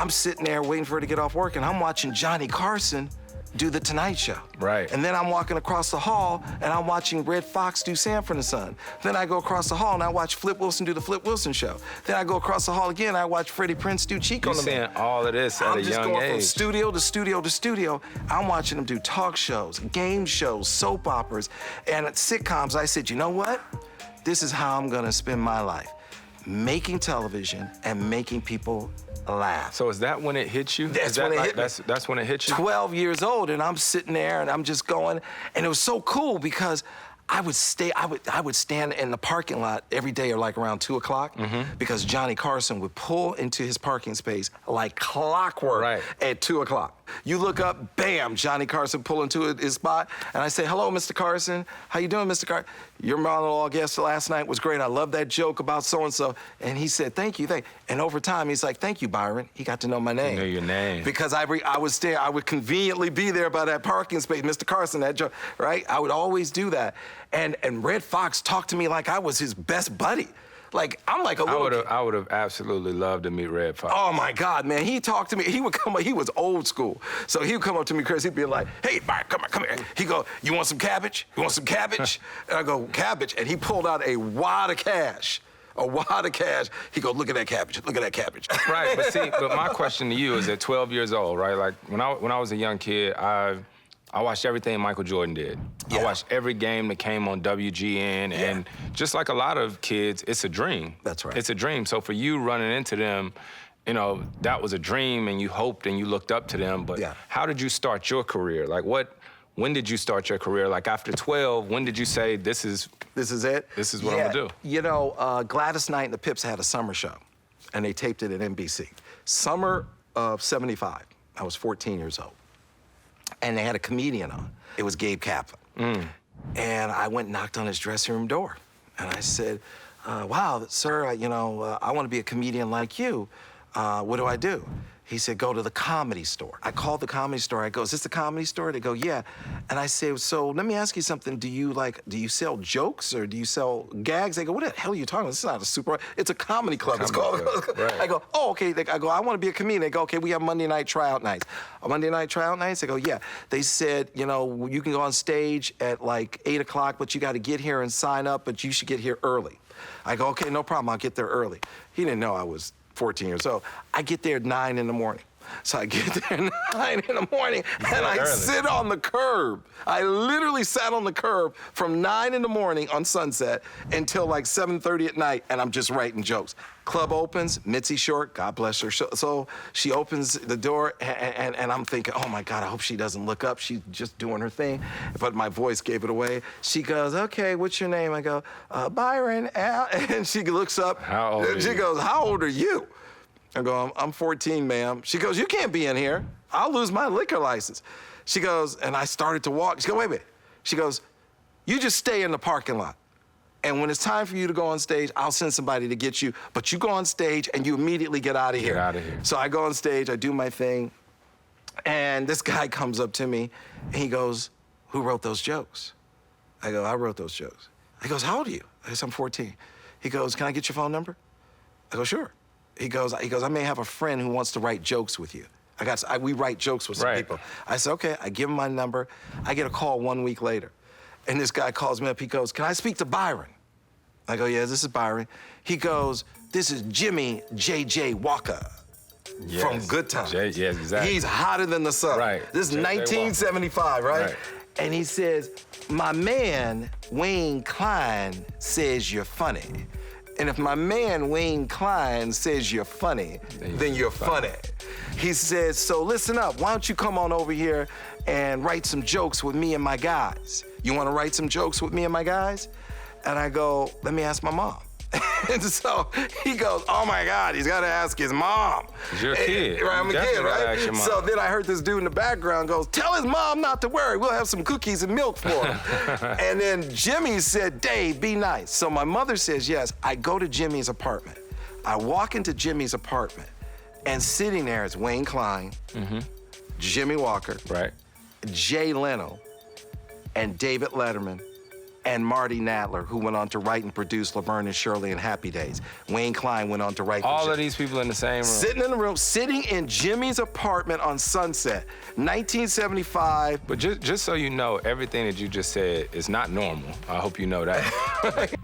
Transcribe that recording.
I'm sitting there waiting for her to get off work, and I'm watching Johnny Carson do The Tonight Show. Right. And then I'm walking across the hall, and I'm watching Red Fox do Sanford and Son. Then I go across the hall, and I watch Flip Wilson do The Flip Wilson Show. Then I go across the hall again, and I watch Freddie Prinze do Cheek on the Man. You're seeing all of this at a young age. I'm just going from studio to studio to studio. I'm watching them do talk shows, game shows, soap operas, and sitcoms. I said, you know what? This is how I'm gonna spend my life. Making television and making people laugh. So is that when it hit you? That's when it hit me. That's when it hit you? 12 years old, and I'm sitting there, and I'm just going, and it was so cool because I would stand in the parking lot every day or like around 2 o'clock because Johnny Carson would pull into his parking space like clockwork at 2 o'clock. You look up, bam, Johnny Carson pull into his spot, and I say, hello, Mr. Carson. How you doing, Mr. Carson? Your monologue guest last night was great. I love that joke about so-and-so. And he said, thank you. And over time, he's like, thank you, Byron. He got to know my name. Know your name. Because I would conveniently be there by that parking space, Mr. Carson, that joke, right? I would always do that. And Red Fox talked to me like I was his best buddy. Like, I'm like a little kid. I would have absolutely loved to meet Red Fox. Oh, my God, man. He talked to me. He would come up. He was old school. So he would come up to me, Chris. He'd be like, hey, Byron, come here. He'd go, you want some cabbage? You want some cabbage? And I go, cabbage? And he pulled out a wad of cash. A wad of cash. He go, look at that cabbage. Look at that cabbage. Right, but my question to you is at 12 years old, right? Like, when I was a young kid, I watched everything Michael Jordan did. Yeah. I watched every game that came on WGN, and just like a lot of kids, it's a dream. That's right. It's a dream. So for you running into them, you know, that was a dream, and you hoped and you looked up to them, but how did you start your career? Like, when did you start your career? Like, after 12, when did you say, this is it? This is what I'm gonna do? You know, Gladys Knight and the Pips had a summer show, and they taped it at NBC. Summer of '75, I was 14 years old. And they had a comedian on. It was Gabe Kaplan. And I went and knocked on his dressing room door. And I said, wow, sir, I want to be a comedian like you. What do I do? He said, go to the Comedy Store. I called the Comedy Store. I go, is this the Comedy Store? They go, yeah. And I said, so let me ask you something. Do you sell jokes or do you sell gags? They go, what the hell are you talking about? This is not a super, it's a comedy club. It's called. Right. I go, oh, okay. I go, I want to be a comedian. They go, okay, we have Monday night tryout nights. Monday night tryout nights? They go, yeah. They said, you know, you can go on stage at like 8 o'clock, but you got to get here and sign up, but you should get here early. I go, okay, no problem. I'll get there early. He didn't know I was 14 years old. I get there at 9 in the morning. So I get there at 9 in the morning, and I sit on the curb. I literally sat on the curb from 9 in the morning on Sunset until like 7:30 at night, and I'm just writing jokes. Club opens, Mitzi Short, God bless her. So she opens the door, and I'm thinking, oh my God, I hope she doesn't look up. She's just doing her thing, but my voice gave it away. She goes, okay, what's your name? I go, Byron, and she looks up. How old are you? She goes, how old are you? I go, I'm 14, ma'am. She goes, you can't be in here. I'll lose my liquor license. She goes, and I started to walk. She goes, wait a minute. She goes, you just stay in the parking lot. And when it's time for you to go on stage, I'll send somebody to get you. But you go on stage and you immediately get out of here. Get out of here. So I go on stage, I do my thing. And this guy comes up to me and he goes, who wrote those jokes? I go, I wrote those jokes. He goes, how old are you? I said, I'm 14. He goes, can I get your phone number? I go, sure. He goes, I may have a friend who wants to write jokes with you. We write jokes with some people. I said, okay, I give him my number. I get a call 1 week later. And this guy calls me up, he goes, can I speak to Byron? I go, yeah, this is Byron. He goes, this is Jimmy J.J. Walker from Good Times. Yes, exactly. He's hotter than the sun. Right. This is 1975, right? And he says, my man, Wayne Klein, says you're funny. And if my man, Wayne Klein, says you're funny, then you're funny. He says, so listen up, why don't you come on over here and write some jokes with me and my guys? You want to write some jokes with me and my guys? And I go, let me ask my mom. And so he goes, oh my God, he's got to ask his mom. You're a kid. Right, I'm a kid, right? So then I heard this dude in the background goes, tell his mom not to worry, we'll have some cookies and milk for him. And then Jimmy said, Dave, be nice. So my mother says yes. I go to Jimmy's apartment. I walk into Jimmy's apartment, and sitting there is Wayne Klein, Jimmy Walker, Jay Leno, and David Letterman, and Marty Nadler, who went on to write and produce Laverne and Shirley and Happy Days. Wayne Klein went on to write all of these people in the same room. Sitting in the room, sitting in Jimmy's apartment on Sunset, 1975. But just so you know, everything that you just said is not normal. I hope you know that.